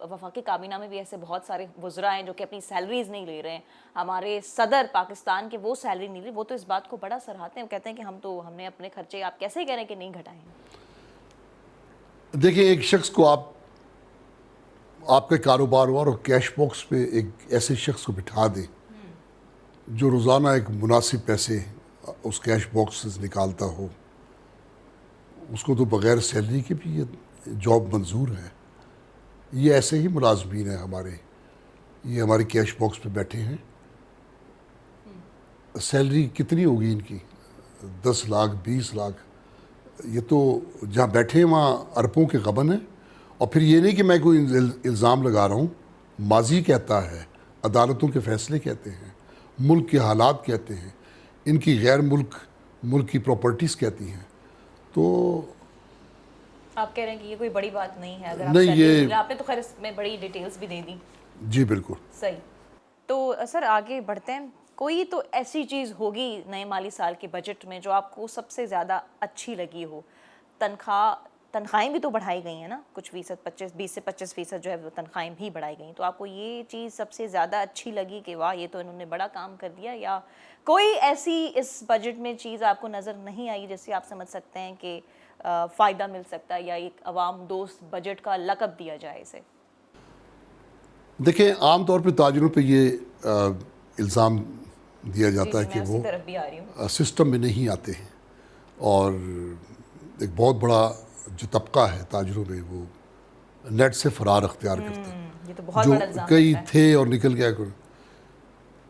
وفاقی کابینہ میں بھی ایسے بہت سارے وزراء ہیں جو کہ اپنی سیلریز نہیں لے رہے ہیں. ہمارے صدر پاکستان کے وہ سیلری نہیں لے, وہ تو اس بات کو بڑا سراہتے ہیں, وہ کہتے ہیں کہ ہم نے اپنے خرچے, آپ کیسے کہہ رہے ہیں کہ نہیں گھٹائے ہیں؟ دیکھیں, ایک شخص کو آپ کا کاروبار ہوا اور کیش باکس پہ ایک ایسے شخص کو بٹھا دیں جو روزانہ ایک مناسب پیسے اس کیش باکس سے نکالتا ہو, اس کو تو بغیر سیلری کے بھی یہ جاب منظور ہے. یہ ایسے ہی ملازمین ہیں ہمارے, یہ ہماری کیش باکس پہ بیٹھے ہیں. سیلری کتنی ہوگی ان کی؟ 10 لاکھ 20 لاکھ. یہ تو جہاں بیٹھے ہیں وہاں اربوں کے غبن ہیں. اور پھر یہ نہیں کہ میں کوئی الزام لگا رہا ہوں, ماضی کہتا ہے, عدالتوں کے فیصلے کہتے ہیں, ملک کے حالات کہتے ہیں, ان کی غیر ملک کی پراپرٹیز کہتی ہیں. تو آپ کہہ رہے ہیں کہ یہ کوئی بڑی بات نہیں ہے. اگر نہیں, آپ نے تو خیر اس میں بڑی ڈیٹیلز بھی دے دی. جی بالکل صحیح. تو سر آگے بڑھتے ہیں. کوئی تو ایسی چیز ہوگی نئے مالی سال کے بجٹ میں جو آپ کو سب سے زیادہ اچھی لگی ہو. تنخواہیں بھی تو بڑھائی گئی ہیں نا, کچھ 20 سے 25% جو ہے وہ تنخواہیں بھی بڑھائی گئیں. تو آپ کو یہ چیز سب سے زیادہ اچھی لگی کہ واہ یہ تو انہوں نے بڑا کام کر دیا, یا کوئی ایسی اس بجٹ میں چیز آپ کو نظر نہیں آئی جس سے آپ سمجھ سکتے ہیں کہ فائدہ مل سکتا ہے, یا ایک عوام دوست بجٹ کا لقب دیا جائے اسے؟ دیکھیں, عام طور پہ تاجروں پہ یہ الزام دیا جاتا ہے کہ وہ سسٹم میں نہیں آتے ہیں, اور ایک بہت بڑا جو طبقہ ہے تاجروں میں وہ نیٹ سے فرار اختیار کرتا ہے, جو کئی تھے اور نکل گیا.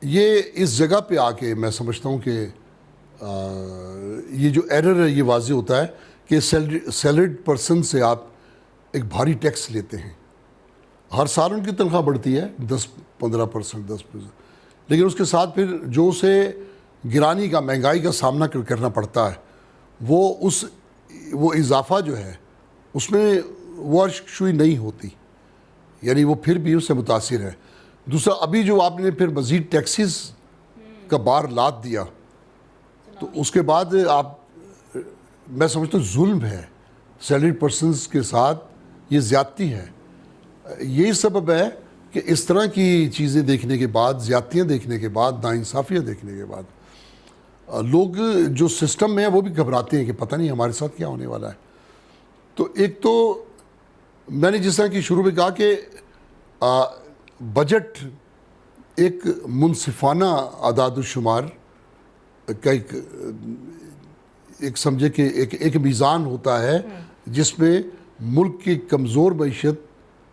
یہ اس جگہ پہ آ کے میں سمجھتا ہوں کہ یہ جو ایرر ہے یہ واضح ہوتا ہے کہ سیلریڈ پرسن سے آپ ایک بھاری ٹیکس لیتے ہیں. ہر سال ان کی تنخواہ بڑھتی ہے 10-15%, 10%, لیکن اس کے ساتھ پھر جو اسے گرانی کا, مہنگائی کا سامنا کرنا پڑتا ہے, وہ اضافہ جو ہے اس میں وہ شوئی نہیں ہوتی, یعنی وہ پھر بھی اس سے متاثر ہے. دوسرا, ابھی جو آپ نے پھر مزید ٹیکسز کا بار لاد دیا, تو اس کے بعد میں سمجھتا ہوں ظلم ہے سیلریڈ پرسنز کے ساتھ, یہ زیادتی ہے. یہی سبب ہے کہ اس طرح کی چیزیں دیکھنے کے بعد, زیادتیاں دیکھنے کے بعد, ناانصافیاں دیکھنے کے بعد, لوگ جو سسٹم میں ہیں وہ بھی گھبراتے ہیں کہ پتہ نہیں ہمارے ساتھ کیا ہونے والا ہے. تو ایک تو میں نے جس طرح کی شروع میں کہا کہ بجٹ ایک منصفانہ اعداد و شمار کا ایک سمجھے کہ ایک میزان ہوتا ہے جس میں ملک کی کمزور معیشت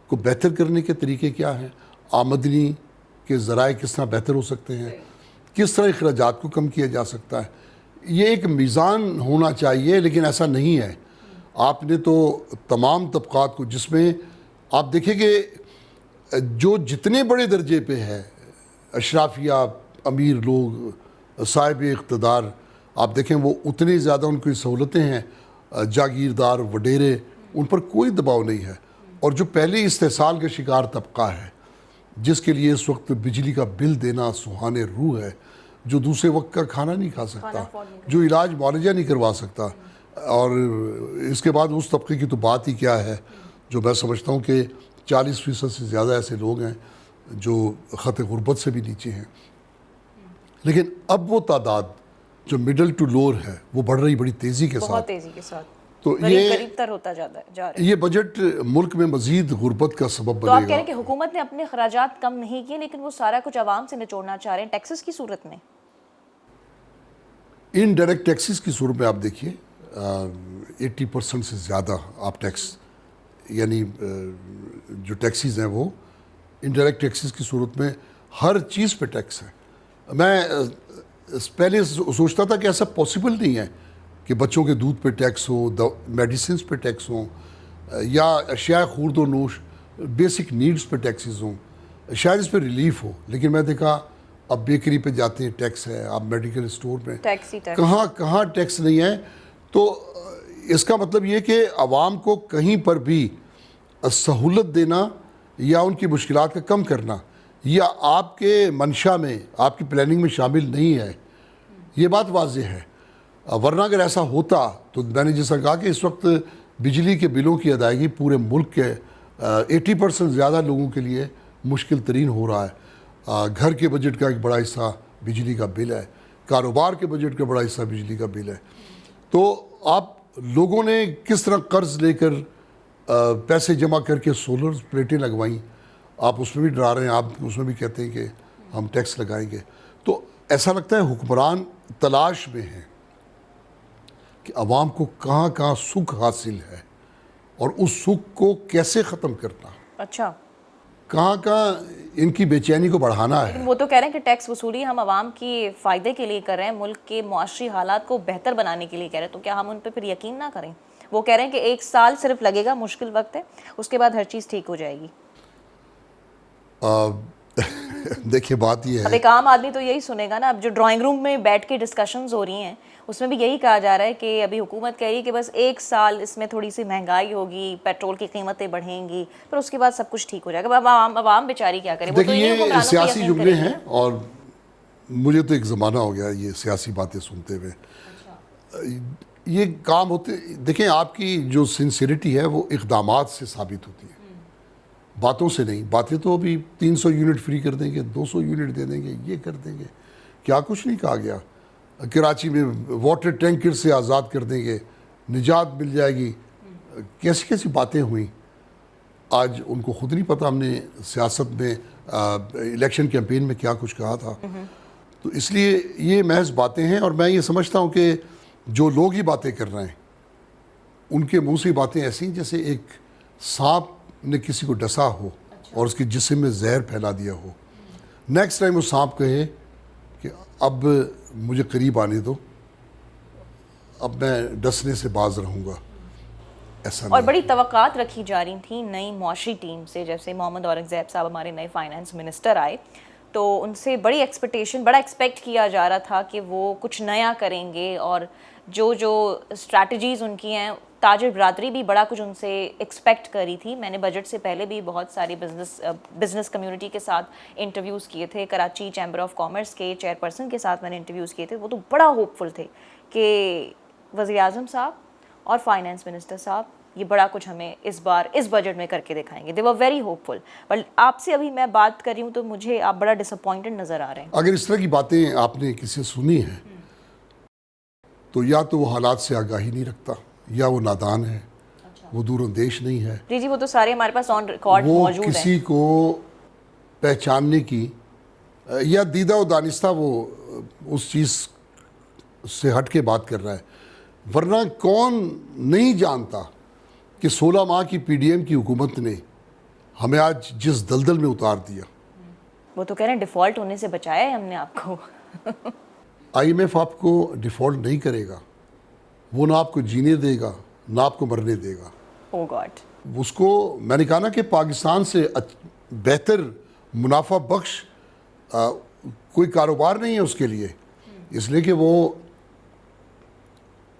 کو بہتر کرنے کے طریقے کیا ہیں, آمدنی کے ذرائع کس طرح بہتر ہو سکتے ہیں, کس طرح اخراجات کو کم کیا جا سکتا ہے. یہ ایک میزان ہونا چاہیے, لیکن ایسا نہیں ہے. آپ نے تو تمام طبقات کو, جس میں آپ دیکھیں کہ جو جتنے بڑے درجے پہ ہے, اشرافیہ, امیر لوگ, صاحب اقتدار, آپ دیکھیں وہ اتنی زیادہ ان کی سہولتیں ہیں. جاگیردار, وڈیرے, ان پر کوئی دباؤ نہیں ہے. اور جو پہلے استحصال کا شکار طبقہ ہے, جس کے لیے اس وقت بجلی کا بل دینا سہانے روح ہے, جو دوسرے وقت کا کھانا نہیں کھا سکتا, جو علاج معالجہ نہیں کروا سکتا, اور اس کے بعد اس طبقے کی تو بات ہی کیا ہے, جو میں سمجھتا ہوں کہ 40% سے زیادہ ایسے لوگ ہیں جو خط غربت سے بھی نیچے ہیں. لیکن اب وہ تعداد جو مڈل ٹو لوور ہے وہ بڑھ رہی بڑی تیزی کے ساتھ. تو یہ بجٹ ملک میں مزید غربت کا سبب بنے گا. تو آپ کہہ رہے ہیں کہ حکومت نے اپنے اخراجات کم نہیں کیے, لیکن وہ سارا کچھ عوام سے نچوڑنا چاہ رہے ہیں ٹیکسز کی صورت میں. ان ڈائریکٹ ٹیکسز کی صورت میں آپ دیکھیے 80% سے زیادہ آپ ٹیکس, یعنی جو ٹیکسیز ہیں وہ انڈائریکٹ ٹیکسز کی صورت میں ہر چیز پہ ٹیکس ہے. میں پہلے سوچتا تھا کہ ایسا پاسبل نہیں ہے کہ بچوں کے دودھ پہ ٹیکس ہو, میڈیسنز پہ ٹیکس ہوں, یا اشیاء خورد و نوش, بیسک نیڈز پہ ٹیکسز ہوں, شاید اس پہ ریلیف ہو. لیکن میں دیکھا اب بیکری پہ جاتے ہیں ٹیکس ہے, اب میڈیکل اسٹور میں کہاں ٹیکس نہیں ہے. تو اس کا مطلب یہ کہ عوام کو کہیں پر بھی سہولت دینا یا ان کی مشکلات کا کم کرنا یا آپ کے منشا میں, آپ کی پلاننگ میں شامل نہیں ہے. یہ بات واضح ہے. ورنہ اگر ایسا ہوتا تو میں نے جیسا کہا کہ اس وقت بجلی کے بلوں کی ادائیگی پورے ملک کے 80% زیادہ لوگوں کے لیے مشکل ترین ہو رہا ہے. گھر کے بجٹ کا ایک بڑا حصہ بجلی کا بل ہے, کاروبار کے بجٹ کا بڑا حصہ بجلی کا بل ہے. تو آپ لوگوں نے کس طرح قرض لے کر پیسے جمع کر کے سولر پلیٹیں لگوائیں, آپ اس میں بھی ڈرا رہے ہیں, آپ اس میں بھی کہتے ہیں کہ ہم ٹیکس لگائیں گے. تو ایسا لگتا ہے حکمران تلاش میں ہیں کہ عوام کو کہاں کہاں سکھ حاصل ہے اور اس سکھ کو کیسے ختم کرنا, اچھا, کہاں کہاں ان کی بے چینی کو بڑھانا ہے. وہ تو کہہ رہے ہیں کہ ٹیکس وصولی ہم عوام کی فائدے کے لیے کر رہے ہیں, ملک کے معاشی حالات کو بہتر بنانے کے لیے کہہ رہے ہیں, تو کیا ہم ان پہ پھر یقین نہ کریں؟ وہ کہہ رہے ہیں کہ 1 سال صرف لگے گا, مشکل وقت ہے, اس کے بعد ہر چیز ٹھیک ہو جائے گی. دیکھیے بات یہ اب ہے, ایک عام آدمی تو یہی سنے گا نا, اب جو ڈرائنگ روم میں بیٹھ کے ڈسکشنز ہو رہی ہیں اس میں بھی یہی کہا جا رہا ہے کہ ابھی حکومت کہہ رہی ہے کہ بس 1 سال اس میں تھوڑی سی مہنگائی ہوگی, پیٹرول کی قیمتیں بڑھیں گی, پھر اس کے بعد سب کچھ ٹھیک ہو جائے گا. عوام بیچاری کیا کرے؟ دیکھیں یہ سیاسی جملے ہیں اور مجھے تو ایک زمانہ ہو گیا یہ سیاسی باتیں سنتے ہوئے. یہ کام ہوتے, دیکھیں آپ کی جو سنسیریٹی ہے وہ اقدامات سے ثابت ہوتی ہے, باتوں سے نہیں. باتیں تو ابھی 300 یونٹ فری کر دیں گے, 200 یونٹ دے دیں گے, یہ کر دیں گے, کیا کچھ نہیں کہا گیا. کراچی میں واٹر ٹینکر سے آزاد کر دیں گے, نجات مل جائے گی, کیسی کیسی باتیں ہوئیں. آج ان کو خود نہیں پتہ ہم نے سیاست میں الیکشن کیمپین میں کیا کچھ کہا تھا. تو اس لیے یہ محض باتیں ہیں, اور میں یہ سمجھتا ہوں کہ جو لوگ ہی باتیں کر رہے ہیں ان کے منہ سے باتیں ایسی ہیں جیسے ایک سانپ نے کسی کو ڈسا ہو اور اس کے جسم میں زہر پھیلا دیا ہو. نیکسٹ ٹائم وہ سانپ کہے کہ اب مجھے قریب آنے دو, اب میں ڈسنے سے باز رہوں گا, ایسا نہیں. اور بڑی توقعات رکھی جا رہی تھیں نئی معاشی ٹیم سے, جیسے محمد اورنگزیب صاحب ہمارے نئے فائنانس منسٹر آئے تو ان سے بڑی ایکسپیکٹیشن, بڑا ایکسپیکٹ کیا جا رہا تھا کہ وہ کچھ نیا کریں گے, اور جو اسٹریٹجیز ان کی ہیں, تاجر برادری بھی بڑا کچھ ان سے ایکسپیکٹ کری تھی. میں نے بجٹ سے پہلے بھی بہت ساری بزنس کمیونٹی کے ساتھ انٹرویوز کیے تھے, کراچی چیمبر آف کامرس کے چیئرپرسن کے ساتھ میں نے انٹرویوز کیے تھے. وہ تو بڑا ہوپ فل تھے کہ وزیر اعظم صاحب اور فائنانس منسٹر صاحب یہ بڑا کچھ ہمیں اس بار اس بجٹ میں کر کے دکھائیں گے. دے ور ویری ہوپ فل. پر آپ سے ابھی میں بات کر رہی ہوں تو مجھے آپ بڑا ڈس اپوائنٹڈ نظر آ رہے ہیں. اگر اس طرح کی باتیں آپ نے کسی سے سنی ہیں تو یا تو وہ حالات سے آگاہی نہیں رکھتا, یا وہ نادان ہے, وہ دور اندیش نہیں ہے. جی وہ تو سارے ہمارے پاس آن ریکارڈ موجود ہیں. وہ کسی کو پہچاننے کی یا دیدہ و دانستہ وہ اس چیز سے ہٹ کے بات کر رہا ہے. ورنہ کون نہیں جانتا کہ 16 ماہ کی پی ڈی ایم کی حکومت نے ہمیں آج جس دلدل میں اتار دیا. وہ تو کہہ رہے ہیں ڈیفالٹ ہونے سے بچایا ہے ہم نے آپ کو. آئی ایم ایف آپ کو ڈیفالٹ نہیں کرے گا, وہ نہ آپ کو جینے دے گا نہ آپ کو مرنے دے گا. او گاڈ. اس کو میں نے کہا نا کہ پاکستان سے بہتر منافع بخش کوئی کاروبار نہیں ہے اس کے لیے, اس لیے کہ وہ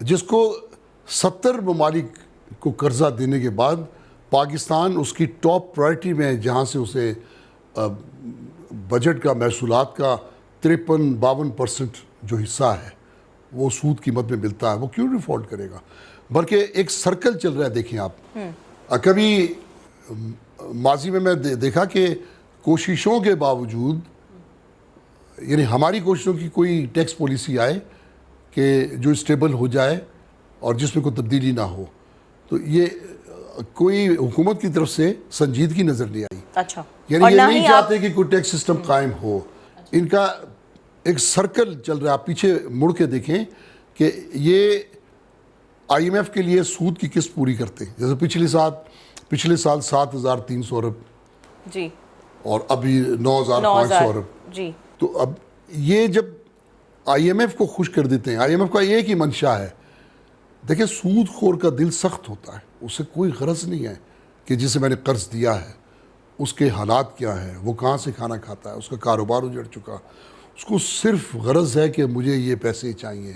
جس کو 70 ممالک کو قرضہ دینے کے بعد پاکستان اس کی ٹاپ پرائرٹی میں ہے, جہاں سے اسے بجٹ کا محصولات کا 53-52% جو حصہ ہے وہ سود قیمت میں ملتا ہے, وہ کیوں ڈیفالٹ کرے گا؟ بلکہ ایک سرکل چل رہا ہے. دیکھیں آپ, کبھی ماضی میں میں دیکھا کہ کوششوں کے باوجود, یعنی ہماری کوششوں کی کوئی ٹیکس پالیسی آئے کہ جو اسٹیبل ہو جائے اور جس میں کوئی تبدیلی نہ ہو, تو یہ کوئی حکومت کی طرف سے سنجیدگی نظر نہیں آئی. اچھا, یعنی یہ نہیں چاہتے کہ کوئی ٹیکس سسٹم قائم ہو. ان کا ایک سرکل چل رہا ہے. آپ پیچھے مڑ کے دیکھیں کہ یہ آئی ایم ایف کے لیے سود کی قسط پوری کرتے ہیں. جیسے پچھلے سال 7,300 ارب جی, اور ابھی 9,500 ارب جی. تو اب یہ جب آئی ایم ایف کو خوش کر دیتے ہیں, آئی ایم ایف کا ایک ہی منشا ہے. دیکھیں سود خور کا دل سخت ہوتا ہے, اسے کوئی غرض نہیں ہے کہ جسے میں نے قرض دیا ہے اس کے حالات کیا ہے, وہ کہاں سے کھانا کھاتا ہے, اس کا کاروبار اجڑ چکا, اس کو صرف غرض ہے کہ مجھے یہ پیسے چاہیے.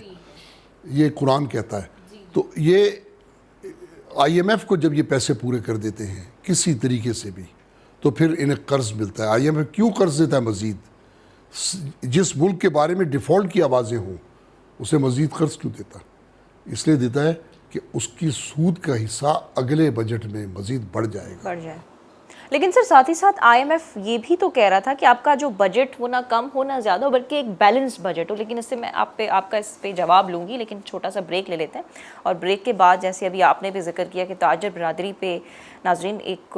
یہ قرآن کہتا ہے. تو یہ آئی ایم ایف کو جب یہ پیسے پورے کر دیتے ہیں کسی طریقے سے بھی, تو پھر انہیں قرض ملتا ہے. آئی ایم ایف کیوں قرض دیتا ہے مزید؟ جس ملک کے بارے میں ڈیفالٹ کی آوازیں ہوں اسے مزید قرض کیوں دیتا؟ اس لیے دیتا ہے کہ اس کی سود کا حصہ اگلے بجٹ میں مزید بڑھ جائے گا. لیکن سر ساتھ ہی ساتھ آئی ایم ایف یہ بھی تو کہہ رہا تھا کہ آپ کا جو بجٹ وہ نہ کم ہو نہ زیادہ ہو بلکہ ایک بیلنس بجٹ ہو. لیکن اس سے میں آپ کا اس پہ جواب لوں گی, لیکن چھوٹا سا بریک لے لیتے ہیں, اور بریک کے بعد جیسے ابھی آپ نے بھی ذکر کیا کہ تاجر برادری پہ ناظرین ایک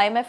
IMF,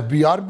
FBR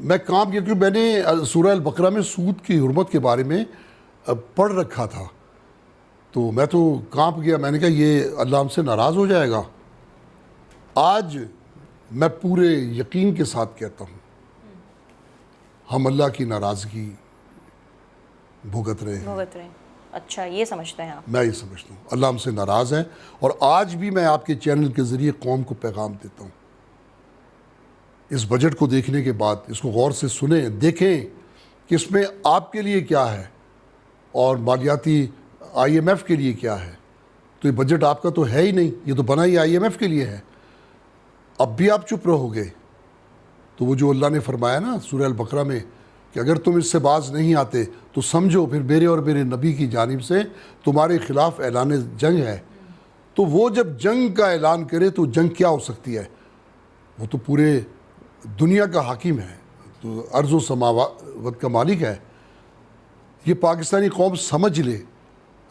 میں کام کیا کیونکہ میں نے سورہ البقرہ میں سود کی حرمت کے بارے میں پڑھ رکھا تھا، تو میں تو کانپ گیا. میں نے کہا یہ اللہ ہم سے ناراض ہو جائے گا. آج میں پورے یقین کے ساتھ کہتا ہوں ہم اللہ کی ناراضگی بھگت رہے ہیں. اچھا، یہ سمجھتے ہیں آپ؟ میں یہ سمجھتا ہوں اللہ ہم سے ناراض ہے. اور آج بھی میں آپ کے چینل کے ذریعے قوم کو پیغام دیتا ہوں، اس بجٹ کو دیکھنے کے بعد اس کو غور سے سنیں، دیکھیں کہ اس میں آپ کے لیے کیا ہے اور مالیاتی آئی ایم ایف کے لیے کیا ہے. تو یہ بجٹ آپ کا تو ہے ہی نہیں، یہ تو بنا ہی آئی ایم ایف کے لیے ہے. اب بھی آپ چپ رہو گے تو وہ جو اللہ نے فرمایا نا سورہ البقرہ میں کہ اگر تم اس سے باز نہیں آتے تو سمجھو پھر میرے اور میرے نبی کی جانب سے تمہارے خلاف اعلان جنگ ہے. تو وہ جب جنگ کا اعلان کرے تو جنگ کیا ہو سکتی ہے؟ وہ تو پورے دنیا کا حاکم ہے، تو ارض و سماوات کا مالک ہے. یہ پاکستانی قوم سمجھ لے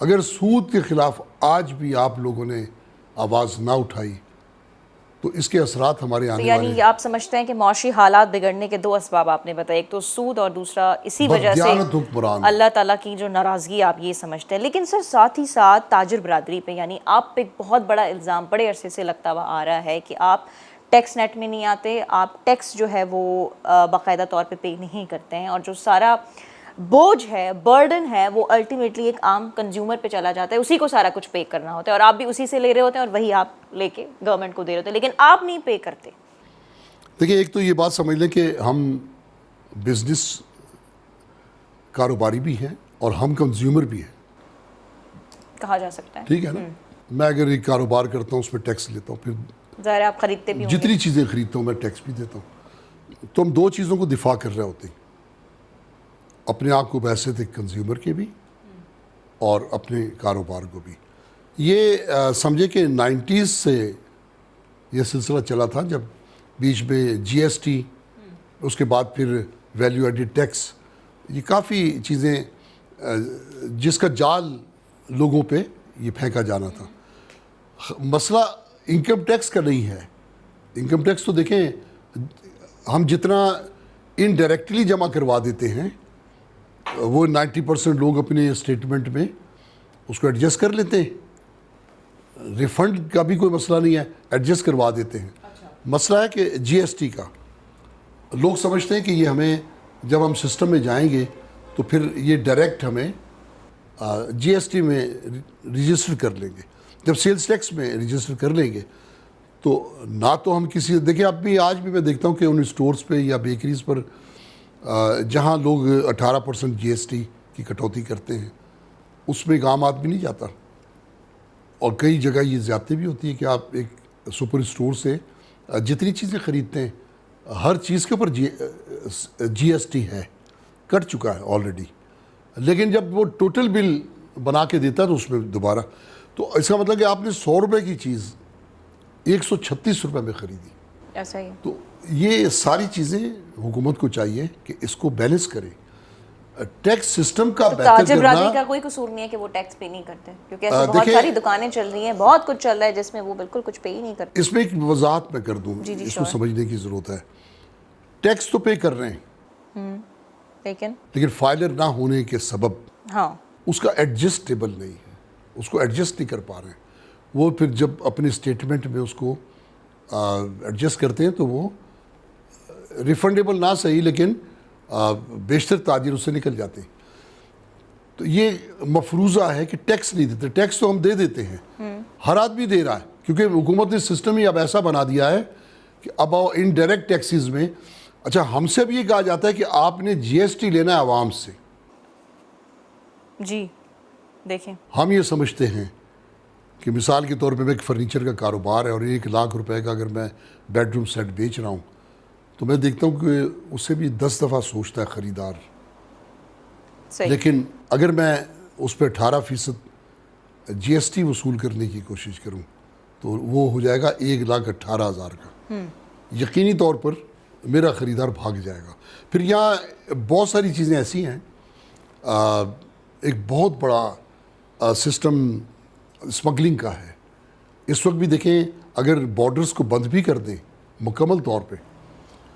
اگر سود کے خلاف آج بھی آپ لوگوں نے آواز نہ اٹھائی تو اس کے اثرات ہمارے آنے والے یعنی آپ سمجھتے ہیں کہ معاشی حالات بگڑنے کے دو اسباب آپ نے بتائے، ایک تو سود اور دوسرا اسی وجہ سے بددیانت حکمران. اللہ تعالیٰ کی جو ناراضگی آپ یہ سمجھتے ہیں. لیکن سر ساتھ ہی ساتھ تاجر برادری پہ یعنی آپ پہ ایک بہت بڑا الزام بڑے عرصے سے لگتا ہوا آ رہا ہے کہ آپ ٹیکس نیٹ میں نہیں آتے، آپ ٹیکس جو ہے وہ باقاعدہ طور پہ پے نہیں کرتے ہیں، اور جو سارا بوجھ ہے، برڈن ہے، وہ الٹیمیٹلی ایک عام کنزیومر پہ چلا جاتا ہے، اسی کو سارا کچھ پے کرنا ہوتا ہے، اور آپ بھی اسی سے لے رہے ہوتے ہیں اور وہی آپ لے کے گورنمنٹ کو دے رہے ہوتے ہیں، لیکن آپ نہیں پے کرتے. دیکھیں ایک تو یہ بات سمجھ لیں کہ ہم بزنس کاروباری بھی ہیں اور ہم کنزیومر بھی ہیں، کہا جا سکتا ہے. ٹھیک ہے نا. میں اگر ایک کاروبار کرتا ہوں اس میں ٹیکس لیتا ہوں، پھر ظاہر ہے آپ خریدتے بھی ہوں گے. جتنی چیزیں خریدتا ہوں میں ٹیکس بھی دیتا ہوں. تو ہم دو چیزوں کو دفاع کر رہے ہوتے ہیں، اپنے آپ کو بحیثیت ایک کنزیومر کے بھی اور اپنے کاروبار کو بھی. یہ سمجھے کہ 90s سے یہ سلسلہ چلا تھا، جب بیچ میں جی ایس ٹی، اس کے بعد پھر ویلیو ایڈڈ ٹیکس، یہ کافی چیزیں جس کا جال لوگوں پہ یہ پھینکا جانا تھا. مسئلہ انکم ٹیکس کا نہیں ہے. انکم ٹیکس تو دیکھیں ہم جتنا انڈائریکٹلی جمع کروا دیتے ہیں وہ 90% لوگ اپنے اسٹیٹمنٹ میں اس کو ایڈجسٹ کر لیتے ہیں. ریفنڈ کا بھی کوئی مسئلہ نہیں ہے، ایڈجسٹ کروا دیتے ہیں. مسئلہ ہے کہ جی ایس ٹی کا لوگ سمجھتے ہیں کہ یہ ہمیں جب ہم سسٹم میں جائیں گے تو پھر یہ ڈائریکٹ ہمیں جی ایس ٹی میں رجسٹر کر لیں گے. جب سیلز ٹیکس میں رجسٹر کر لیں گے تو نہ تو ہم کسی، دیکھیں اب بھی آج بھی میں دیکھتا ہوں کہ ان اسٹورز پہ یا بیکریز پر جہاں لوگ 18% جی ایس ٹی کی کٹوتی کرتے ہیں اس میں ایک عام آدمی نہیں جاتا. اور کئی جگہ یہ زیادتی بھی ہوتی ہے کہ آپ ایک سپر اسٹور سے جتنی چیزیں خریدتے ہیں ہر چیز کے اوپر جی ایس ٹی ہے، کٹ چکا ہے آلریڈی. لیکن جب وہ ٹوٹل بل بنا کے دیتا ہے تو اس میں دوبارہ، تو اس کا مطلب کہ آپ نے 100 روپے کی چیز 136 روپے میں خریدی. ایسا ہی. تو یہ ساری چیزیں حکومت کو چاہیے کہ اس کو بیلنس کرے. ٹیکس سسٹم کا بہتر تاجر برادری کرنا، کا کوئی قصور نہیں ہے کہ وہ ٹیکس پے نہیں کرتے، کیونکہ ایسے بہت ساری دکانیں چل رہی ہیں، بہت کچھ چل رہا ہے جس میں وہ بالکل کچھ پے ہی نہیں کرتے. اس میں ایک وضاحت میں کر دوں، اس کو سمجھنے کی ضرورت ہے. ٹیکس تو پے کر رہے ہیں لیکن فائلر نہ ہونے کے سبب ہاں اس کا ایڈجسٹیبل نہیں ہے، اس کو ایڈجسٹ نہیں کر پا رہے ہیں. وہ پھر جب اپنے اسٹیٹمنٹ میں اس کو ایڈجسٹ کرتے ہیں تو وہ ریفنڈیبل نہ صحیح لیکن بیشتر تاجر اس سے نکل جاتے ہیں. تو یہ مفروضہ ہے کہ ٹیکس نہیں دیتے. ٹیکس تو ہم دے دیتے ہیں، ہر آدمی دے رہا ہے، کیونکہ حکومت نے سسٹم ہی اب ایسا بنا دیا ہے کہ اب انڈائریکٹ ٹیکسیز میں، اچھا ہم سے بھی یہ کہا جاتا ہے کہ آپ نے جی ایس ٹی لینا ہے عوام سے. جی دیکھیں ہم یہ سمجھتے ہیں کہ مثال کے طور پہ میں ایک فرنیچر کا کاروبار ہے اور 1 لاکھ روپے کا اگر میں بیڈ روم سیٹ بیچ رہا ہوں تو میں دیکھتا ہوں کہ اس سے بھی 10 دفعہ سوچتا ہے خریدار. صحیح. لیکن اگر میں اس پہ 18% جی ایس ٹی وصول کرنے کی کوشش کروں تو وہ ہو جائے گا 1,18,000 کا. یقینی طور پر میرا خریدار بھاگ جائے گا. پھر یہاں بہت ساری چیزیں ایسی ہیں، ایک بہت بڑا سسٹم اسمگلنگ کا ہے. اس وقت بھی دیکھیں اگر بارڈرز کو بند بھی کر دیں مکمل طور پہ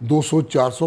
200, 400,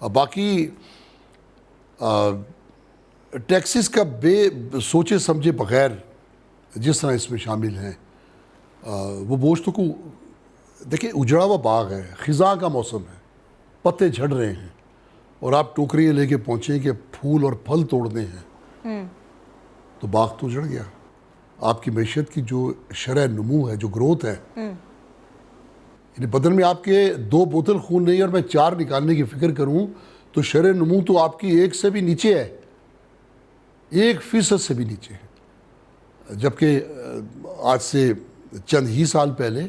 باقی ٹیکسز کا بے سوچے سمجھے بغیر جس طرح اس میں شامل ہیں وہ گوشت کو دیکھیں اجڑا ہوا باغ ہے، خزاں کا موسم ہے، پتے جھڑ رہے ہیں اور آپ ٹوکریاں لے کے پہنچیں کہ پھول اور پھل توڑنے ہیں تو باغ تو اجڑ گیا. آپ کی معیشت کی جو شرح نمو ہے، جو گروتھ ہے، یعنی بدن میں آپ کے 2 بوتل خون نہیں اور میں 4 نکالنے کی فکر کروں تو شرح نمو تو آپ کی 1 سے بھی نیچے ہے، 1% سے بھی نیچے ہے. جبکہ آج سے چند ہی سال پہلے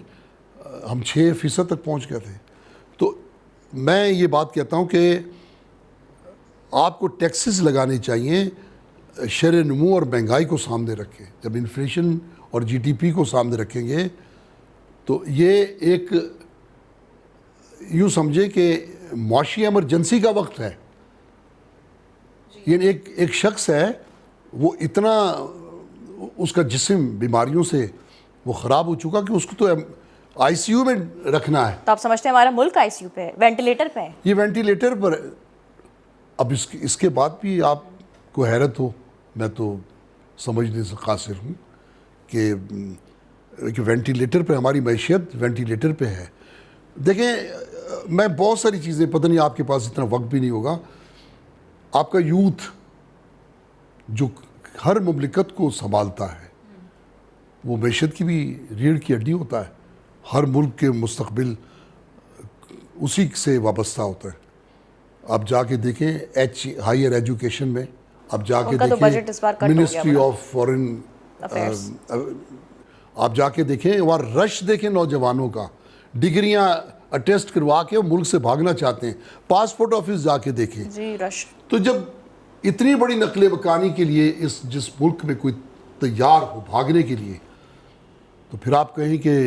ہم 6% تک پہنچ گئے تھے. تو میں یہ بات کہتا ہوں کہ آپ کو ٹیکسز لگانے چاہیے شرح نمو اور مہنگائی کو سامنے رکھیں. جب انفلیشن اور جی ڈی پی کو سامنے رکھیں گے تو یہ ایک یوں سمجھے کہ معاشی ایمرجنسی کا وقت ہے. یعنی ایک شخص ہے وہ اتنا اس کا جسم بیماریوں سے وہ خراب ہو چکا کہ اس کو تو آئی سی یو میں رکھنا ہے. تو آپ سمجھتے ہیں ہمارا ملک آئی سی یو پہ ہے، وینٹیلیٹر پہ ہے؟ یہ وینٹیلیٹر پر اب اس کے بعد بھی آپ کو حیرت ہو، میں تو سمجھنے سے قاصر ہوں کہ وینٹیلیٹر پہ ہماری معیشت وینٹیلیٹر پہ ہے. دیکھیں میں بہت ساری چیزیں، پتہ نہیں آپ کے پاس اتنا وقت بھی نہیں ہوگا. آپ کا یوتھ جو ہر مملکت کو سنبھالتا ہے وہ معیشت کی بھی ریڑھ کی ہڈی ہوتا ہے. ہر ملک کے مستقبل اسی سے وابستہ ہوتا ہے. آپ جا کے دیکھیں ہائیر ایجوکیشن میں آپ جا کے دیکھیں منسٹری آف فارن آپ جا کے دیکھیں وہاں رش دیکھیں نوجوانوں کا، ڈگریاں اٹیسٹ کروا کے وہ ملک سے بھاگنا چاہتے ہیں. پاسپورٹ آفس جا کے دیکھیں جی رش. تو جب اتنی بڑی نقل مکانی کے لیے جس ملک میں کوئی تیار ہو بھاگنے کے لیے تو پھر آپ کہیں کہ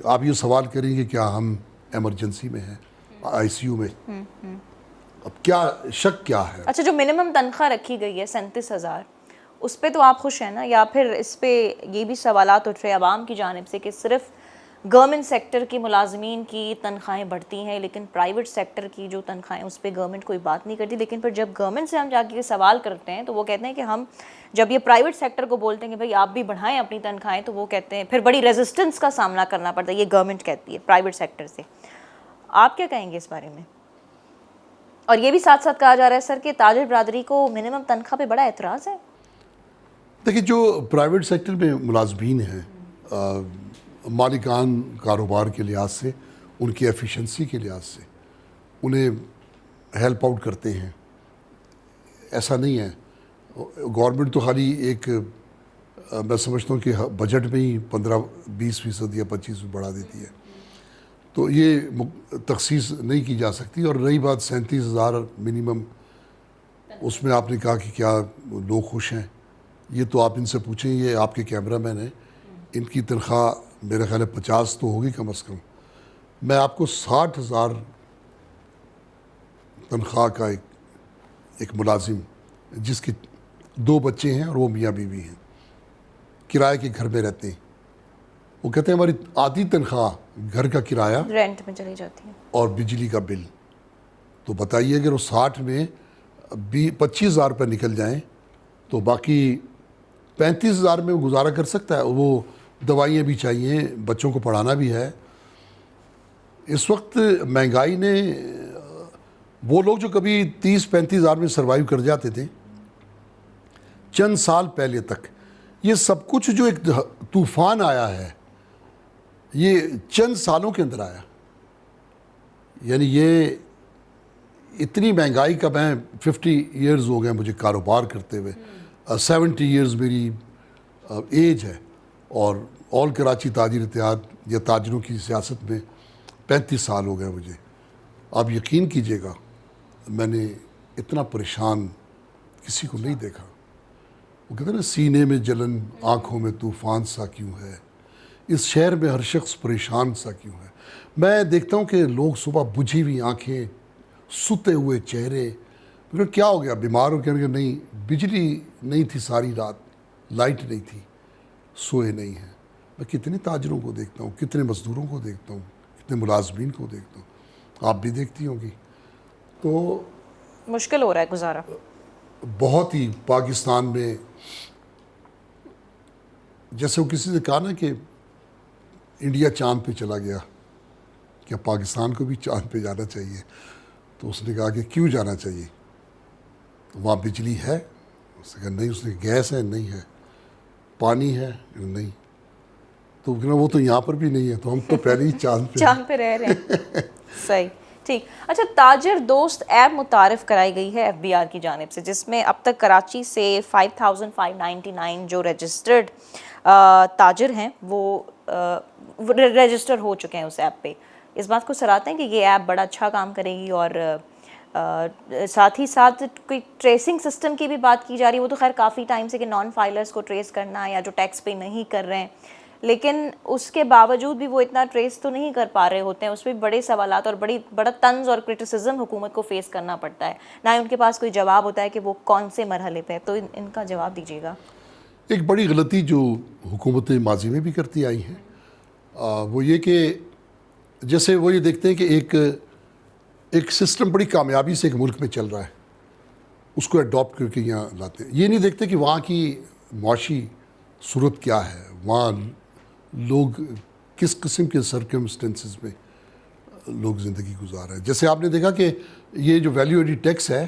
آپ یہ سوال کریں کہ کیا ہم ایمرجنسی میں ہیں، آئی سی یو میں. اب کیا شک کیا ہے؟ اچھا جو منیمم تنخواہ رکھی گئی ہے 37,000 اس پہ تو آپ خوش ہیں نا، یا پھر اس پہ یہ بھی سوالات اٹھ رہے عوام کی جانب سے کہ صرف گورنمنٹ سیکٹر کی ملازمین کی تنخواہیں بڑھتی ہیں لیکن پرائیویٹ سیکٹر کی جو تنخواہیں اس پہ گورنمنٹ کوئی بات نہیں کرتی. لیکن پھر جب گورنمنٹ سے ہم جا کے سوال کرتے ہیں تو وہ کہتے ہیں کہ ہم جب یہ پرائیویٹ سیکٹر کو بولتے ہیں کہ بھائی آپ بھی بڑھائیں اپنی تنخواہیں تو وہ کہتے ہیں پھر بڑی ریزسٹنس کا سامنا کرنا پڑتا ہے. یہ گورنمنٹ کہتی ہے پرائیویٹ سیکٹر سے. آپ کیا کہیں گے اس بارے میں؟ اور یہ بھی ساتھ ساتھ کہا جا رہا ہے سر کہ تاجر برادری کو منیمم تنخواہ پہ بڑا اعتراض ہے. دیکھیں جو پرائیویٹ سیکٹر میں ملازمین ہیں مالکان کاروبار کے لحاظ سے، ان کی ایفیشنسی کے لحاظ سے انہیں ہیلپ آؤٹ کرتے ہیں. ایسا نہیں ہے گورنمنٹ تو خالی ایک میں سمجھتا ہوں کہ بجٹ میں ہی 15-20% یا 25% بڑھا دیتی ہے. تو یہ تخصیص نہیں کی جا سکتی. اور رہی بات 37,000 منیمم، اس میں آپ نے کہا کہ کیا لوگ خوش ہیں، یہ تو آپ ان سے پوچھیں. یہ آپ کے کیمرہ مین ہیں، ان کی تنخواہ میرا خیال ہے 50 تو ہوگی کم از کم. میں آپ کو 60,000 تنخواہ کا ایک ملازم جس کے 2 بچے ہیں اور وہ میاں بیوی ہیں، کرائے کے گھر میں رہتے ہیں، وہ کہتے ہیں ہماری آدھی تنخواہ گھر کا کرایہ رینٹ میں چلی جاتی ہے اور بجلی کا بل. تو بتائیے اگر وہ 60 میں 25,000 روپے نکل جائیں تو باقی 35,000 میں وہ گزارا کر سکتا ہے. وہ دوائیاں بھی چاہیے، بچوں کو پڑھانا بھی ہے. اس وقت مہنگائی نے وہ لوگ جو کبھی 30-35,000 میں سروائیو کر جاتے تھے چند سال پہلے تک، یہ سب کچھ جو ایک طوفان آیا ہے یہ چند سالوں کے اندر آیا. یعنی یہ اتنی مہنگائی کا، میں 50 ایئرز ہو گئے مجھے کاروبار کرتے ہوئے، 70 ایئرز میری ایج ہے، اور آل کراچی تاجر اتحاد یا تاجروں کی سیاست میں 35 سال ہو گئے مجھے. آپ یقین کیجئے گا میں نے اتنا پریشان کسی کو نہیں دیکھا. وہ کہتے ہیں نا سینے میں جلن آنکھوں میں طوفان سا کیوں ہے، اس شہر میں ہر شخص پریشان سا کیوں ہے. میں دیکھتا ہوں کہ لوگ صبح بجھی ہوئی آنکھیں، سوتے ہوئے چہرے. مگر کیا ہو گیا، بیمار ہو گیا؟ نہیں، بجلی نہیں تھی ساری رات، لائٹ نہیں تھی، سوئے نہیں ہیں. میں کتنے تاجروں کو دیکھتا ہوں، کتنے مزدوروں کو دیکھتا ہوں، کتنے ملازمین کو دیکھتا ہوں. آپ بھی دیکھتی ہوں گی. تو مشکل ہو رہا ہے گزارا. بہت ہی پاکستان میں جیسے وہ کسی نے کہا نا کہ انڈیا چاند پہ چلا گیا, کیا پاکستان کو بھی چاند پہ جانا چاہیے؟ تو اس نے کہا کہ کیوں جانا چاہیے, وہاں بجلی ہے؟ اس نے کہا نہیں. اس نے گیس ہے؟ نہیں ہے. پانی ہے؟ نہیں. تو وہ تو یہاں پر بھی نہیں ہے, تو ہم تو پہلے ہی چاند پہ رہ رہے ہیں. صحیح, ٹھیک. اچھا, تاجر دوست ایپ متعارف کرائی گئی ہے FBI کی جانب سے, جس میں اب تک کراچی سے 5599 جو رجسٹرڈ تاجر ہیں وہ رجسٹر ہو چکے ہیں اس ایپ پہ. اس بات کو سراہتے ہیں کہ یہ ایپ بڑا اچھا کام کرے گی, اور ساتھ ہی ساتھ کوئی ٹریسنگ سسٹم کی بھی بات کی جا رہی ہے. وہ تو خیر کافی ٹائم سے کہ نان فائلرز کو ٹریس کرنا یا جو ٹیکس پے نہیں کر رہے ہیں, لیکن اس کے باوجود بھی وہ اتنا ٹریس تو نہیں کر پا رہے ہوتے ہیں. اس پہ بڑے سوالات اور بڑا طنز اور کرٹیسزم حکومت کو فیس کرنا پڑتا ہے, نہ ہی ان کے پاس کوئی جواب ہوتا ہے کہ وہ کون سے مرحلے پہ ہے. تو ان کا جواب دیجیے گا. ایک بڑی غلطی جو حکومتیں ماضی میں بھی کرتی آئی ہیں وہ یہ کہ جیسے وہ یہ دیکھتے ہیں کہ ایک سسٹم بڑی کامیابی سے ایک ملک میں چل رہا ہے, اس کو اڈاپٹ کر کے یہاں لاتے ہیں. یہ نہیں دیکھتے کہ وہاں کی معاشی صورت کیا ہے, وہاں لوگ کس قسم کے سرکمسٹنسز میں لوگ زندگی گزار رہے ہیں. جیسے آپ نے دیکھا کہ یہ جو ویلیو ایڈڈ ٹیکس ہے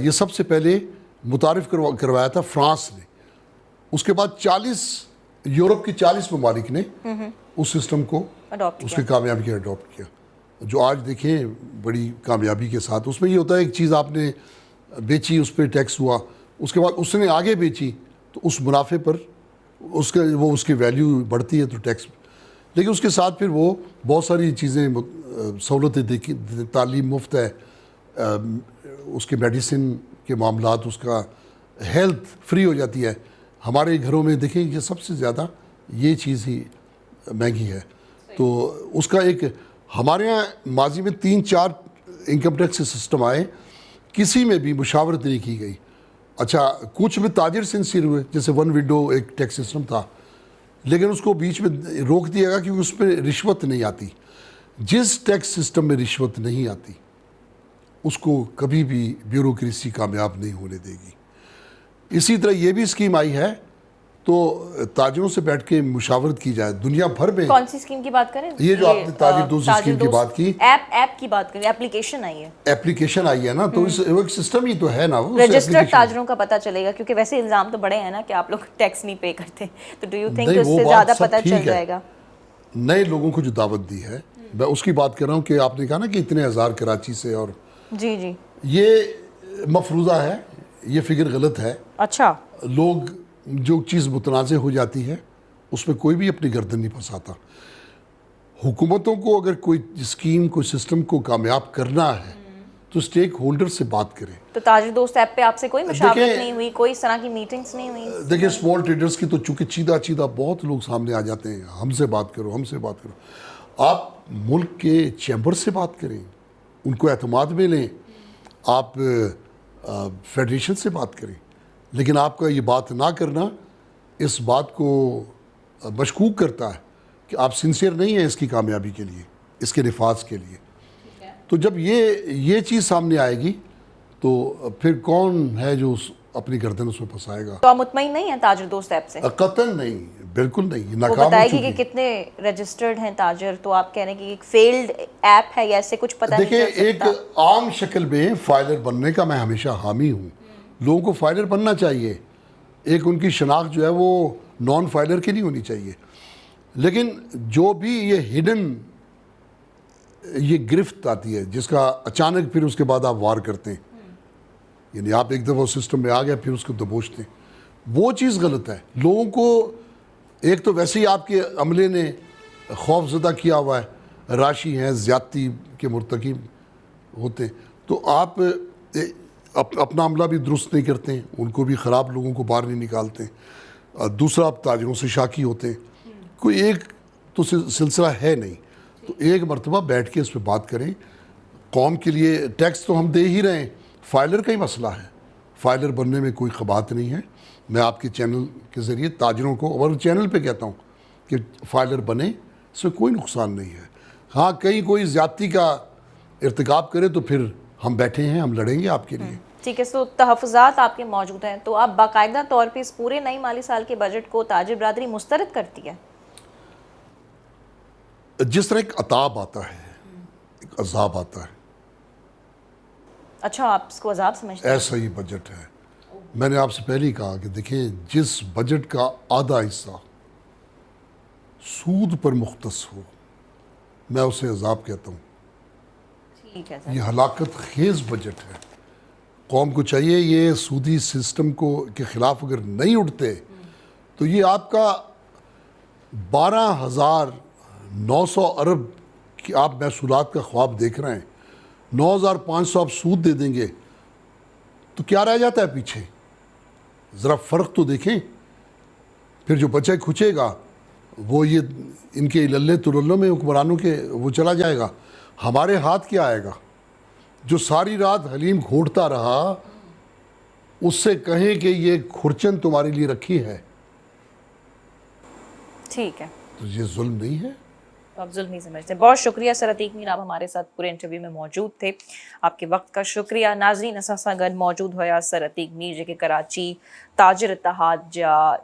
یہ سب سے پہلے متعارف کروایا تھا فرانس نے, اس کے بعد یورپ کے 40 ممالک نے اس سسٹم کو اس کی کامیابی کے اڈاپٹ کیا, جو آج دیکھیں بڑی کامیابی کے ساتھ. اس میں یہ ہوتا ہے ایک چیز آپ نے بیچی, اس پہ ٹیکس ہوا, اس کے بعد اس نے آگے بیچی تو اس منافع پر اس کی ویلیو بڑھتی ہے تو ٹیکس, لیکن اس کے ساتھ پھر وہ بہت ساری چیزیں سہولتیں دیکھی, تعلیم مفت ہے, اس کے میڈیسن کے معاملات, اس کا ہیلتھ فری ہو جاتی ہے. ہمارے گھروں میں دیکھیں کہ سب سے زیادہ یہ چیز ہی مہنگی ہے. تو اس کا ایک ہمارے یہاں ماضی میں 3-4 انکم ٹیکس سسٹم آئے, کسی میں بھی مشاورت نہیں کی گئی. اچھا, کچھ میں تاجر سنسیر ہوئے, جیسے ون ونڈو ایک ٹیکس سسٹم تھا, لیکن اس کو بیچ میں روک دیا گیا کیونکہ اس پہ رشوت نہیں آتی. جس ٹیکس سسٹم میں رشوت نہیں آتی اس کو کبھی بھی بیوروکریسی کامیاب نہیں ہونے دے گی. اسی طرح یہ بھی اسکیم آئی ہے تو تاجروں سے بیٹھ کے مشاورت کی جائے دنیا بھر میں. کون سی اسکیم کی بات کریں؟ یہ جو آپ نے تاجر دوست اسکیم کی بات کی, ایپ کی بات کریں, اپلیکیشن آئی ہے نا, تو ایک سسٹم ہی تو ہے نا. رجسٹرڈ تاجروں کا پتہ چلے گا, کیونکہ ویسے الزام تو بڑے ہیں نا کہ آپ لوگ ٹیکس نہیں پے کرتے, تو ڈو یو تھنک کہ اس سے زیادہ پتہ چل جائے گا؟ نئے لوگوں کو جو دعوت دی ہے میں اس کی بات کر رہا ہوں کہ آپ نے کہا نا کہ اتنے ہزار کراچی سے, اور جی یہ مفروضہ ہے, یہ فگر غلط ہے. اچھا, لوگ جو چیز متنازع ہو جاتی ہے اس میں کوئی بھی اپنی گردن نہیں پھنساتا. حکومتوں کو اگر کوئی اسکیم کوئی سسٹم کو کامیاب کرنا ہے تو اسٹیک ہولڈر سے بات کریں. تو تاجر دوست ایپ پہ آپ سے کوئی مشاورت نہیں ہوئی, کوئی اس طرح کی میٹنگز نہیں ہوئی؟ دیکھیں اسمال ٹریڈرز کی تو چونکہ چیدہ بہت لوگ سامنے آ جاتے ہیں, ہم سے بات کرو. آپ ملک کے چیمبر سے بات کریں, ان کو اعتماد میں لیں, آپ فیڈریشن سے بات کریں, لیکن آپ کا یہ بات نہ کرنا اس بات کو مشکوک کرتا ہے کہ آپ سنسیئر نہیں ہیں اس کی کامیابی کے لیے, اس کے نفاذ کے لیے. تو جب یہ چیز سامنے آئے گی تو پھر کون ہے جو اپنی گردن اس میں پھنسائے گا؟ تو آپ مطمئن نہیں ہیں تاجر دوست ایپ سے؟ قطعاً نہیں, بالکل نہیں. وہ بتائے گی کہ کتنے رجسٹرڈ ہیں تاجر, تو آپ کہہ رہے ہیں کہ ایک فیلڈ ایپ ہے یا ایسے کچھ پتہ نہیں چل سکتا؟ دیکھیں, ایک عام شکل میں فائلر بننے کا میں ہمیشہ حامی ہوں, لوگوں کو فائلر بننا چاہیے. ایک ان کی شناخت جو ہے وہ نان فائلر کی نہیں ہونی چاہیے, لیکن جو بھی یہ ہڈن یہ گرفت آتی ہے جس کا اچانک پھر اس کے بعد آپ وار کرتے ہیں, یعنی آپ ایک دفعہ سسٹم میں آ گیا پھر اس کو دبوچتے ہیں, وہ چیز غلط ہے. لوگوں کو ایک تو ویسے ہی آپ کے عملے نے خوف زدہ کیا ہوا ہے, راشی ہیں, زیادتی کے مرتکب ہوتے ہیں, تو آپ اپنا عملہ بھی درست نہیں کرتے ہیں, ان کو بھی خراب لوگوں کو باہر نہیں نکالتے ہیں. دوسرا آپ تاجروں سے شاکی ہوتے ہیں. کوئی ایک تو سلسلہ ہے نہیں, تو ایک مرتبہ بیٹھ کے اس پہ بات کریں. قوم کے لیے ٹیکس تو ہم دے ہی رہے ہیں, فائلر کا ہی مسئلہ ہے. فائلر بننے میں کوئی خبات نہیں ہے. میں آپ کے چینل کے ذریعے تاجروں کو اور چینل پہ کہتا ہوں کہ فائلر بنے, اس میں کوئی نقصان نہیں ہے. ہاں کہیں کوئی زیادتی کا ارتکاب کرے تو پھر ہم بیٹھے ہیں, ہم لڑیں گے آپ کے لیے. ٹھیک ہے, تو تحفظات آپ کے موجود ہیں, تو آپ باقاعدہ طور پہ اس پورے نئے مالی سال کے بجٹ کو تاجر برادری مسترد کرتی ہے؟ جس طرح ایک عطاب آتا ہے, ایک عذاب آتا ہے, اچھا, آپ اس کو عذاب سمجھتے ہیں؟ ایسا ہی بجٹ ہے. میں نے آپ سے پہلے ہی کہا کہ دیکھیں, جس بجٹ کا آدھا حصہ سود پر مختص ہو, میں اسے عذاب کہتا ہوں. ٹھیک ہے سر. یہ ہلاکت خیز بجٹ ہے. قوم کو چاہیے یہ سودی سسٹم کے خلاف اگر نہیں اٹھتے تو یہ آپ کا 12,900 ارب کی آپ محصولات کا خواب دیکھ رہے ہیں, 9,500 آپ سود دے دیں گے تو کیا رہ جاتا ہے پیچھے؟ ذرا فرق تو دیکھیں. پھر جو بچے کھچے گا وہ یہ ان کے للے ترلوں میں حکمرانوں کے وہ چلا جائے گا. ہمارے ہاتھ کیا آئے گا؟ جو ساری رات حلیم گھوٹتا رہا, اس سے کہیں کہ یہ کھرچن تمہارے لیے رکھی ہے, ٹھیک ہے, تو یہ ظلم نہیں ہے؟ آپ ظلم نہیں سمجھتے. بہت شکریہ سر عتیق میر, آپ ہمارے ساتھ پورے انٹرویو میں موجود تھے, آپ کے وقت کا شکریہ. ناظرین, اساسا گڈ موجود ہویا سر عتیق میر جو کہ کراچی تاجر اتحاد جا